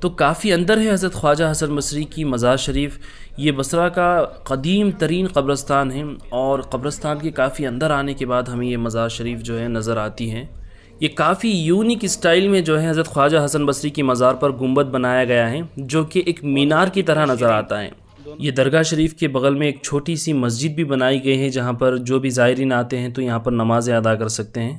تو کافی اندر ہے حضرت خواجہ حسن بصری کی مزار شریف۔ یہ بصرہ کا قدیم ترین قبرستان ہے، اور قبرستان کے کافی اندر آنے کے بعد ہمیں یہ مزار شریف جو ہے نظر آتی ہے۔ یہ کافی یونیک اسٹائل میں جو ہے حضرت خواجہ حسن بصری کی مزار پر گنبد بنایا گیا ہے، جو کہ ایک مینار کی طرح نظر آتا ہے۔ یہ درگاہ شریف کے بغل میں ایک چھوٹی سی مسجد بھی بنائی گئی ہے، جہاں پر جو بھی زائرین آتے ہیں تو یہاں پر نمازیں ادا کر سکتے ہیں۔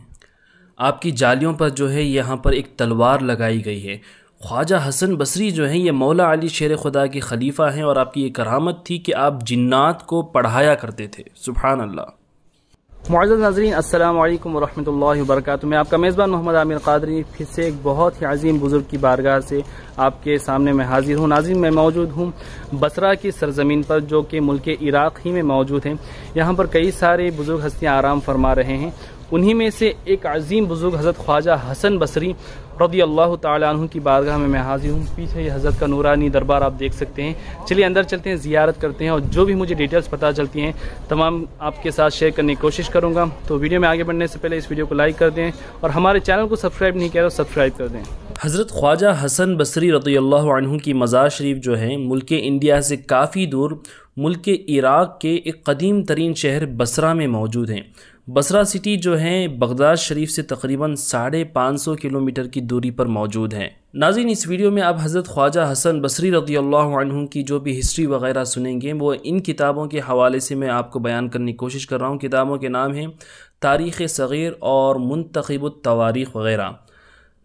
آپ کی جالیوں پر جو ہے یہاں پر ایک تلوار لگائی گئی ہے۔ خواجہ حسن بصری جو ہیں یہ مولا علی شیر خدا کے خلیفہ ہیں، اور آپ کی یہ کرامت تھی کہ آپ جنات کو پڑھایا کرتے تھے۔ سبحان اللہ۔ معزز ناظرین، السلام علیکم ورحمۃ اللہ وبرکاتہ۔ میں آپ کا میزبان محمد عامر قادری پھر سے ایک بہت ہی عظیم بزرگ کی بارگاہ سے آپ کے سامنے میں حاضر ہوں۔ ناظرین، میں موجود ہوں بصرہ کی سرزمین پر، جو کہ ملک عراق ہی میں موجود ہے۔ یہاں پر کئی سارے بزرگ ہستیاں آرام فرما رہے ہیں، انہی میں سے ایک عظیم بزرگ حضرت خواجہ حسن بصری رضی اللہ تعالیٰ عنہ کی بارگاہ میں حاضر ہوں۔ پیچھے یہ حضرت کا نورانی دربار آپ دیکھ سکتے ہیں۔ چلیے اندر چلتے ہیں، زیارت کرتے ہیں، اور جو بھی مجھے ڈیٹیلز پتہ چلتی ہیں تمام آپ کے ساتھ شیئر کرنے کی کوشش کروں گا۔ تو ویڈیو میں آگے بڑھنے سے پہلے اس ویڈیو کو لائک کر دیں، اور ہمارے چینل کو سبسکرائب نہیں کیا تو سبسکرائب کر دیں۔ حضرت خواجہ حسن بصری رضی اللہ عنہ کی مزار شریف جو ہے ملک انڈیا سے کافی دور ملک عراق کے ایک قدیم ترین شہر بصرہ میں موجود ہیں۔ بصرہ سٹی جو ہے بغداد شریف سے تقریباً 550 کلومیٹر کی دوری پر موجود ہے۔ ناظرین، اس ویڈیو میں آپ حضرت خواجہ حسن بصری رضی اللہ عنہ کی جو بھی ہسٹری وغیرہ سنیں گے، وہ ان کتابوں کے حوالے سے میں آپ کو بیان کرنے کی کوشش کر رہا ہوں۔ کتابوں کے نام ہیں تاریخ صغیر اور منتخب التواریخ وغیرہ۔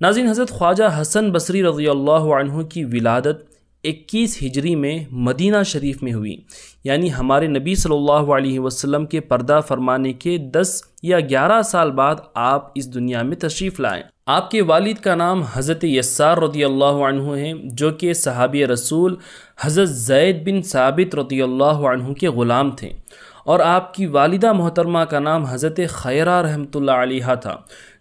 ناظرین، حضرت خواجہ حسن بصری رضی اللہ عنہ کی ولادت 21 ہجری میں مدینہ شریف میں ہوئی، یعنی ہمارے نبی صلی اللہ علیہ وسلم کے پردہ فرمانے کے 10 یا 11 سال بعد آپ اس دنیا میں تشریف لائیں۔ آپ کے والد کا نام حضرت یسار رضی اللہ عنہ ہے، جو کہ صحابی رسول حضرت زید بن ثابت رضی اللہ عنہ کے غلام تھے، اور آپ کی والدہ محترمہ کا نام حضرت خیرہ رحمۃ اللہ علیہا تھا،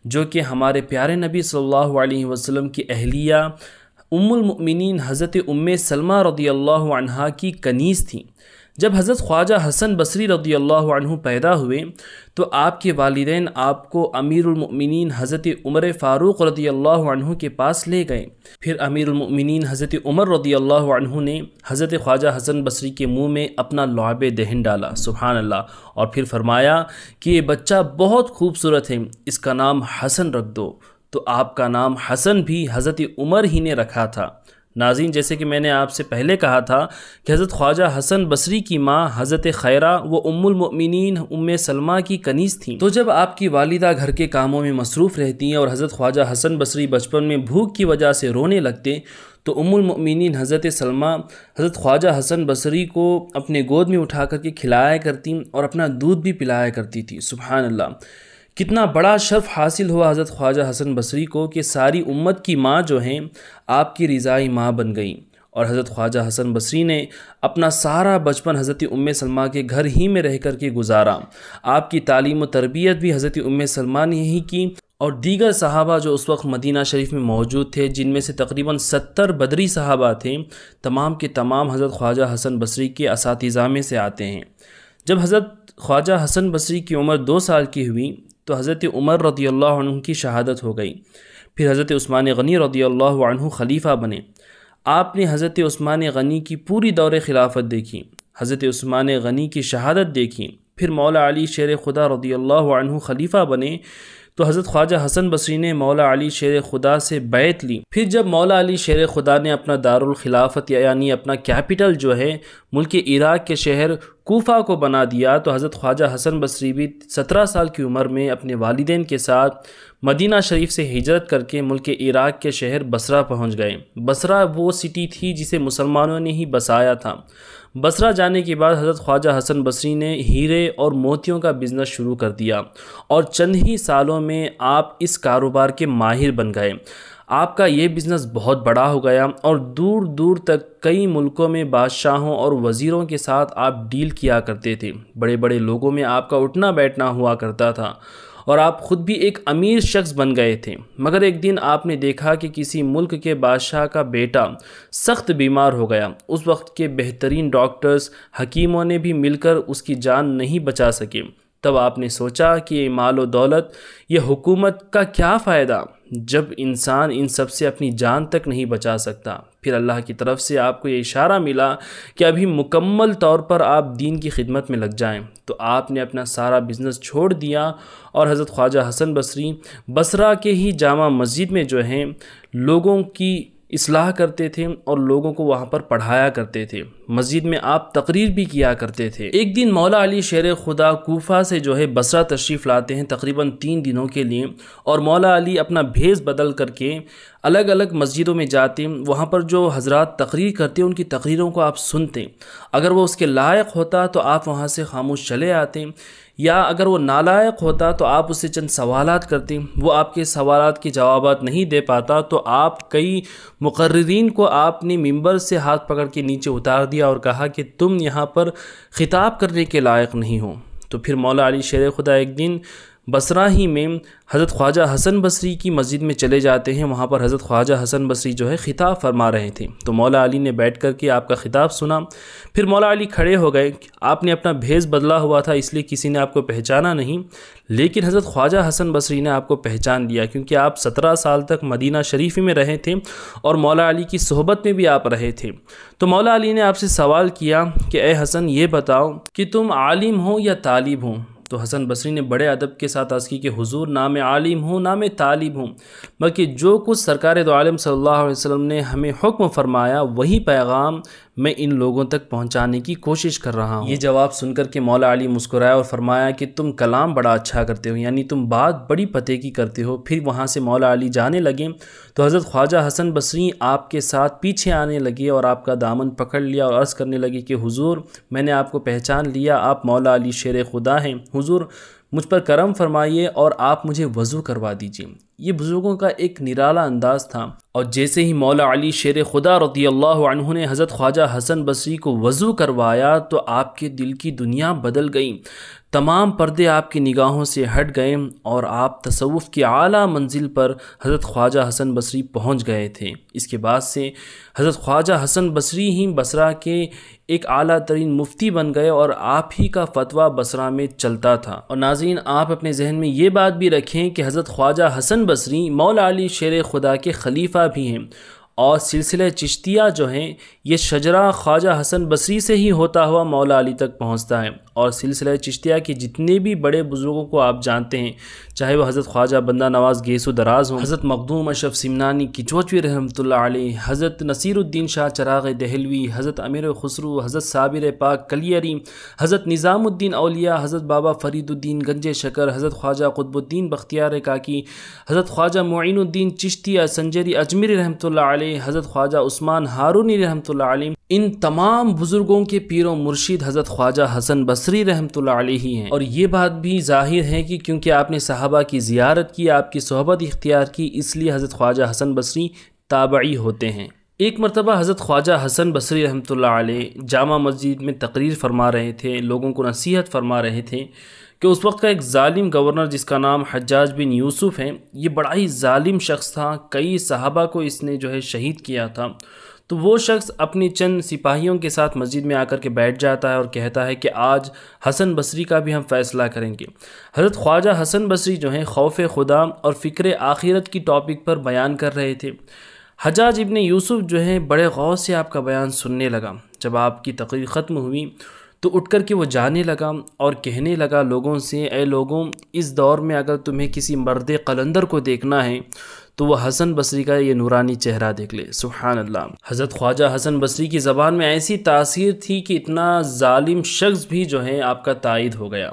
جو کہ ہمارے پیارے نبی صلی اللہ علیہ وسلم کی اہلیہ ام المؤمنین حضرت ام سلمہ رضی اللہ عنہا کی کنیز تھیں۔ جب حضرت خواجہ حسن بصری رضی اللہ عنہ پیدا ہوئے تو آپ کے والدین آپ کو امیر المؤمنین حضرت عمر فاروق رضی اللہ عنہ کے پاس لے گئے۔ پھر امیر المؤمنین حضرت عمر رضی اللہ عنہ نے حضرت خواجہ حسن بصری کے منہ میں اپنا لعاب دہن ڈالا، سبحان اللہ، اور پھر فرمایا کہ یہ بچہ بہت خوبصورت ہے، اس کا نام حسن رکھ دو۔ تو آپ کا نام حسن بھی حضرت عمر ہی نے رکھا تھا۔ ناظرین، جیسے کہ میں نے آپ سے پہلے کہا تھا کہ حضرت خواجہ حسن بصری کی ماں حضرت خیرہ وہ ام المؤمنین ام سلمہ کی کنیز تھیں۔ تو جب آپ کی والدہ گھر کے کاموں میں مصروف رہتی ہیں اور حضرت خواجہ حسن بصری بچپن میں بھوک کی وجہ سے رونے لگتے، تو ام المؤمنین حضرت سلمہ حضرت خواجہ حسن بصری کو اپنے گود میں اٹھا کر کے کھلایا کرتی اور اپنا دودھ بھی پلایا کرتی تھی۔ سبحان اللہ، کتنا بڑا شرف حاصل ہوا حضرت خواجہ حسن بصری کو کہ ساری امت کی ماں جو ہیں آپ کی رضائی ماں بن گئیں، اور حضرت خواجہ حسن بصری نے اپنا سارا بچپن حضرت ام سلمہ کے گھر ہی میں رہ کر کے گزارا۔ آپ کی تعلیم و تربیت بھی حضرت ام سلمہ نے ہی کی، اور دیگر صحابہ جو اس وقت مدینہ شریف میں موجود تھے، جن میں سے تقریباً 70 بدری صحابہ تھے، تمام کے تمام حضرت خواجہ حسن بصری کے اساتذہ میں سے آتے ہیں۔ جب حضرت خواجہ حسن بصری کی عمر 2 سال کی ہوئی تو حضرت عمر رضی اللہ عنہ کی شہادت ہو گئی۔ پھر حضرت عثمان غنی رضی اللہ عنہ خلیفہ بنے۔ آپ نے حضرت عثمان غنی کی پوری دور خلافت دیکھی، حضرت عثمان غنی کی شہادت دیکھی، پھر مولا علی شیر خدا رضی اللہ عنہ خلیفہ بنے تو حضرت خواجہ حسن بصری نے مولا علی شیر خدا سے بیعت لی۔ پھر جب مولا علی شیر خدا نے اپنا دارالخلافت یعنی اپنا کیپٹل جو ہے ملک عراق کے شہر کوفہ کو بنا دیا، تو حضرت خواجہ حسن بصری بھی 17 سال کی عمر میں اپنے والدین کے ساتھ مدینہ شریف سے ہجرت کر کے ملک عراق کے شہر بصرہ پہنچ گئے۔ بصرہ وہ سٹی تھی جسے مسلمانوں نے ہی بسایا تھا۔ بصرہ جانے کے بعد حضرت خواجہ حسن بصری نے ہیرے اور موتیوں کا بزنس شروع کر دیا، اور چند ہی سالوں میں آپ اس کاروبار کے ماہر بن گئے۔ آپ کا یہ بزنس بہت بڑا ہو گیا، اور دور دور تک کئی ملکوں میں بادشاہوں اور وزیروں کے ساتھ آپ ڈیل کیا کرتے تھے۔ بڑے بڑے لوگوں میں آپ کا اٹھنا بیٹھنا ہوا کرتا تھا، اور آپ خود بھی ایک امیر شخص بن گئے تھے۔ مگر ایک دن آپ نے دیکھا کہ کسی ملک کے بادشاہ کا بیٹا سخت بیمار ہو گیا۔ اس وقت کے بہترین ڈاکٹرز، حکیموں نے بھی مل کر اس کی جان نہیں بچا سکے۔ تب آپ نے سوچا کہ یہ مال و دولت، یہ حکومت کا کیا فائدہ جب انسان ان سب سے اپنی جان تک نہیں بچا سکتا، پھر اللہ کی طرف سے آپ کو یہ اشارہ ملا کہ ابھی مکمل طور پر آپ دین کی خدمت میں لگ جائیں، تو آپ نے اپنا سارا بزنس چھوڑ دیا اور حضرت خواجہ حسن بصری بصرہ کے ہی جامع مسجد میں جو ہیں لوگوں کی اصلاح کرتے تھے اور لوگوں کو وہاں پر پڑھایا کرتے تھے۔ مسجد میں آپ تقریر بھی کیا کرتے تھے۔ ایک دن مولا علی شیر خدا کوفہ سے جو ہے بصرہ تشریف لاتے ہیں تقریباً 3 دنوں کے لیے، اور مولا علی اپنا بھیس بدل کر کے الگ الگ مسجدوں میں جاتے ہیں، وہاں پر جو حضرات تقریر کرتے ہیں ان کی تقریروں کو آپ سنتے ہیں، اگر وہ اس کے لائق ہوتا تو آپ وہاں سے خاموش چلے آتے، یا اگر وہ نالائق ہوتا تو آپ اس سے چند سوالات کرتے، وہ آپ کے سوالات کے جوابات نہیں دے پاتا تو آپ کئی مقررین کو آپ نے ممبر سے ہاتھ پکڑ کے نیچے اتار دیا اور کہا کہ تم یہاں پر خطاب کرنے کے لائق نہیں ہو۔ تو پھر مولا علی شیر خدا ایک دن بصرہ ہی میں حضرت خواجہ حسن بصری کی مسجد میں چلے جاتے ہیں، وہاں پر حضرت خواجہ حسن بصری جو ہے خطاب فرما رہے تھے، تو مولا علی نے بیٹھ کر کے آپ کا خطاب سنا۔ پھر مولا علی کھڑے ہو گئے، آپ نے اپنا بھیس بدلا ہوا تھا اس لیے کسی نے آپ کو پہچانا نہیں، لیکن حضرت خواجہ حسن بصری نے آپ کو پہچان لیا، کیونکہ آپ 17 سال تک مدینہ شریف میں رہے تھے اور مولا علی کی صحبت میں بھی آپ رہے تھے۔ تو مولا علی نے آپ سے سوال کیا کہ اے حسن یہ بتاؤ کہ تم عالم ہو یا طالب ہو؟ تو حسن بصری نے بڑے ادب کے ساتھ عرض کی کہ حضور نہ میں عالم ہوں نہ میں طالب ہوں، بلکہ جو کچھ سرکار دو عالم صلی اللہ علیہ وسلم نے ہمیں حکم فرمایا وہی پیغام میں ان لوگوں تک پہنچانے کی کوشش کر رہا ہوں۔ یہ جواب سن کر کے مولا علی مسکرائے اور فرمایا کہ تم کلام بڑا اچھا کرتے ہو، یعنی تم بات بڑی پتے کی کرتے ہو۔ پھر وہاں سے مولا علی جانے لگے تو حضرت خواجہ حسن بصری آپ کے ساتھ پیچھے آنے لگے اور آپ کا دامن پکڑ لیا اور عرض کرنے لگے کہ حضور میں نے آپ کو پہچان لیا، آپ مولا علی شیر خدا ہیں، حضور مجھ پر کرم فرمائیے اور آپ مجھے وضو کروا دیجیے۔ یہ بزرگوں کا ایک نرالا انداز تھا، اور جیسے ہی مولا علی شیر خدا رضی اللہ عنہ نے حضرت خواجہ حسن بصری کو وضو کروایا تو آپ کے دل کی دنیا بدل گئی، تمام پردے آپ کی نگاہوں سے ہٹ گئے اور آپ تصوف کی اعلیٰ منزل پر حضرت خواجہ حسن بصری پہنچ گئے تھے۔ اس کے بعد سے حضرت خواجہ حسن بصری ہی بصرہ کے ایک اعلیٰ ترین مفتی بن گئے اور آپ ہی کا فتویٰ بصرہ میں چلتا تھا۔ اور ناظرین آپ اپنے ذہن میں یہ بات بھی رکھیں کہ حضرت خواجہ حسن بصری مولا علی شیر خدا کے خلیفہ بھی ہیں، اور سلسلہ چشتیہ جو ہیں یہ شجرہ خواجہ حسن بصری سے ہی ہوتا ہوا مولا علی تک پہنچتا ہے، اور سلسلہ چشتیہ کے جتنے بھی بڑے بزرگوں کو آپ جانتے ہیں، چاہے وہ حضرت خواجہ بندہ نواز گیس و دراز ہوں، حضرت مخدوم اشرف سمنانی کچوچوی رحمۃ اللہ علیہ، حضرت نصیر الدین شاہ چراغ دہلوی، حضرت امیر خسرو، حضرت صابر پاک کلیری، حضرت نظام الدین اولیاء، حضرت بابا فرید الدین گنج شکر، حضرت خواجہ قطب الدین بختیار کاکی، حضرت خواجہ معین الدین چشتی سنجری اجمیری رحمۃ اللہ علیہ، حضرت خواجہ عثمان ہارونی رحمۃ اللہ علیہ، ان تمام بزرگوں کے پیر و مرشد حضرت خواجہ حسن بصری رحمۃ اللہ علیہ ہیں۔ اور یہ بات بھی ظاہر ہے کہ کیونکہ آپ نے صحابہ کی زیارت کی، آپ کی صحبت اختیار کی، اس لیے حضرت خواجہ حسن بصری تابعی ہوتے ہیں۔ ایک مرتبہ حضرت خواجہ حسن بصری رحمۃ اللہ علیہ جامع مسجد میں تقریر فرما رہے تھے، لوگوں کو نصیحت فرما رہے تھے کہ اس وقت کا ایک ظالم گورنر جس کا نام حجاج بن یوسف ہے، یہ بڑا ہی ظالم شخص تھا، کئی صحابہ کو اس نے جو ہے شہید کیا تھا۔ تو وہ شخص اپنی چند سپاہیوں کے ساتھ مسجد میں آ کر کے بیٹھ جاتا ہے اور کہتا ہے کہ آج حسن بصری کا بھی ہم فیصلہ کریں گے۔ حضرت خواجہ حسن بصری جو ہیں خوف خدا اور فکر آخرت کی ٹاپک پر بیان کر رہے تھے۔ حجاج ابن یوسف جو ہے بڑے غور سے آپ کا بیان سننے لگا۔ جب آپ کی تقریر ختم ہوئی تو اٹھ کر کے وہ جانے لگا اور کہنے لگا لوگوں سے، اے لوگوں، اس دور میں اگر تمہیں کسی مرد قلندر کو دیکھنا ہے تو وہ حسن بصری کا یہ نورانی چہرہ دیکھ لے۔ سبحان اللہ۔ حضرت خواجہ حسن بصری کی زبان میں ایسی تاثیر تھی کہ اتنا ظالم شخص بھی جو ہے آپ کا تائید ہو گیا۔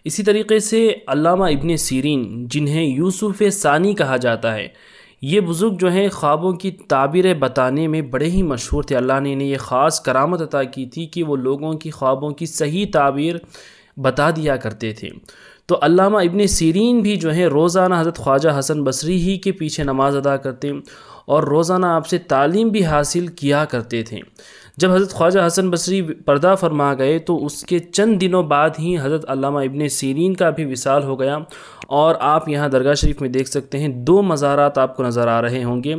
اسی طریقے سے علامہ ابن سیرین جنہیں یوسف ثانی کہا جاتا ہے، یہ بزرگ جو ہیں خوابوں کی تعبیریں بتانے میں بڑے ہی مشہور تھے۔ اللہ نے انہیں یہ خاص کرامت عطا کی تھی کہ وہ لوگوں کی خوابوں کی صحیح تعبیر بتا دیا کرتے تھے۔ تو علامہ ابن سیرین بھی جو ہیں روزانہ حضرت خواجہ حسن بصری ہی کے پیچھے نماز ادا کرتے اور روزانہ آپ سے تعلیم بھی حاصل کیا کرتے تھے۔ جب حضرت خواجہ حسن بصری پردہ فرما گئے تو اس کے چند دنوں بعد ہی حضرت علامہ ابن سیرین کا بھی وصال ہو گیا، اور آپ یہاں درگاہ شریف میں دیکھ سکتے ہیں 2 مزارات آپ کو نظر آ رہے ہوں گے۔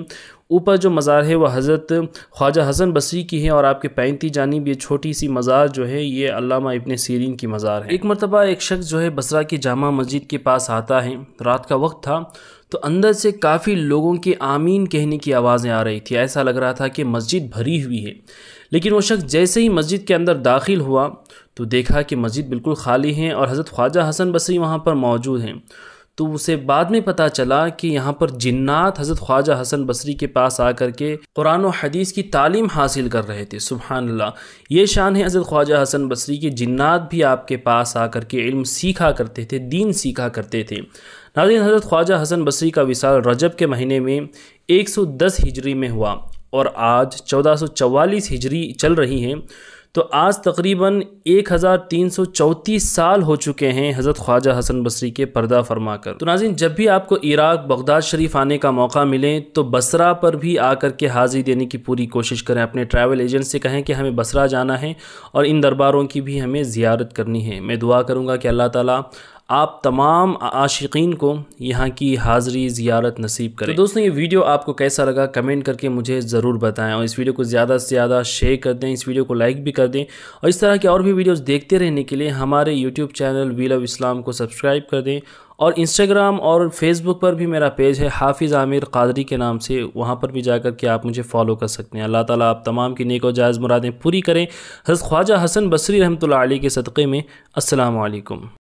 اوپر جو مزار ہے وہ حضرت خواجہ حسن بصری کی ہے، اور آپ کے پینتی جانب یہ چھوٹی سی مزار جو ہے یہ علامہ ابن سیرین کی مزار ہے۔ ایک مرتبہ ایک شخص جو ہے بصرہ کی جامع مسجد کے پاس آتا ہے، رات کا وقت تھا، تو اندر سے کافی لوگوں کے آمین کہنے کی آوازیں آ رہی تھی، ایسا لگ رہا تھا کہ مسجد بھری ہوئی ہے۔ لیکن وہ شخص جیسے ہی مسجد کے اندر داخل ہوا تو دیکھا کہ مسجد بالکل خالی ہے اور حضرت خواجہ حسن بصری وہاں پر موجود ہیں۔ تو اسے بعد میں پتہ چلا کہ یہاں پر جنات حضرت خواجہ حسن بصری کے پاس آ کر کے قرآن و حدیث کی تعلیم حاصل کر رہے تھے۔ سبحان اللہ، یہ شان ہے حضرت خواجہ حسن بصری کی، جنات بھی آپ کے پاس آ کر کے علم سیکھا کرتے تھے، دین سیکھا کرتے تھے۔ ناظرین، حضرت خواجہ حسن بصری کا وصال رجب کے مہینے میں 110 ہجری میں ہوا، اور آج 1444 ہجری چل رہی ہے، تو آج تقریباً 1334 سال ہو چکے ہیں حضرت خواجہ حسن بصری کے پردہ فرما کر۔ تو ناظرین، جب بھی آپ کو عراق بغداد شریف آنے کا موقع ملے تو بصرہ پر بھی آ کر کے حاضری دینے کی پوری کوشش کریں۔ اپنے ٹریول ایجنٹ سے کہیں کہ ہمیں بصرہ جانا ہے اور ان درباروں کی بھی ہمیں زیارت کرنی ہے۔ میں دعا کروں گا کہ اللہ تعالیٰ آپ تمام عاشقین کو یہاں کی حاضری زیارت نصیب کریں۔ تو دوستوں، یہ ویڈیو آپ کو کیسا لگا کمنٹ کر کے مجھے ضرور بتائیں، اور اس ویڈیو کو زیادہ سے زیادہ شیئر کر دیں، اس ویڈیو کو لائک بھی کر دیں، اور اس طرح کے اور بھی ویڈیوز دیکھتے رہنے کے لیے ہمارے یوٹیوب چینل ویل آف اسلام کو سبسکرائب کر دیں، اور انسٹاگرام اور فیس بک پر بھی میرا پیج ہے حافظ عامر قادری کے نام سے، وہاں پر بھی جا کر کے آپ مجھے فالو کر سکتے ہیں۔ اللہ تعالیٰ آپ تمام کی نیک و جائز مرادیں پوری کریں۔ حضرت خواجہ حسن بصری رحمۃ اللہ علیہ کے صدقے میں۔ السلام علیکم۔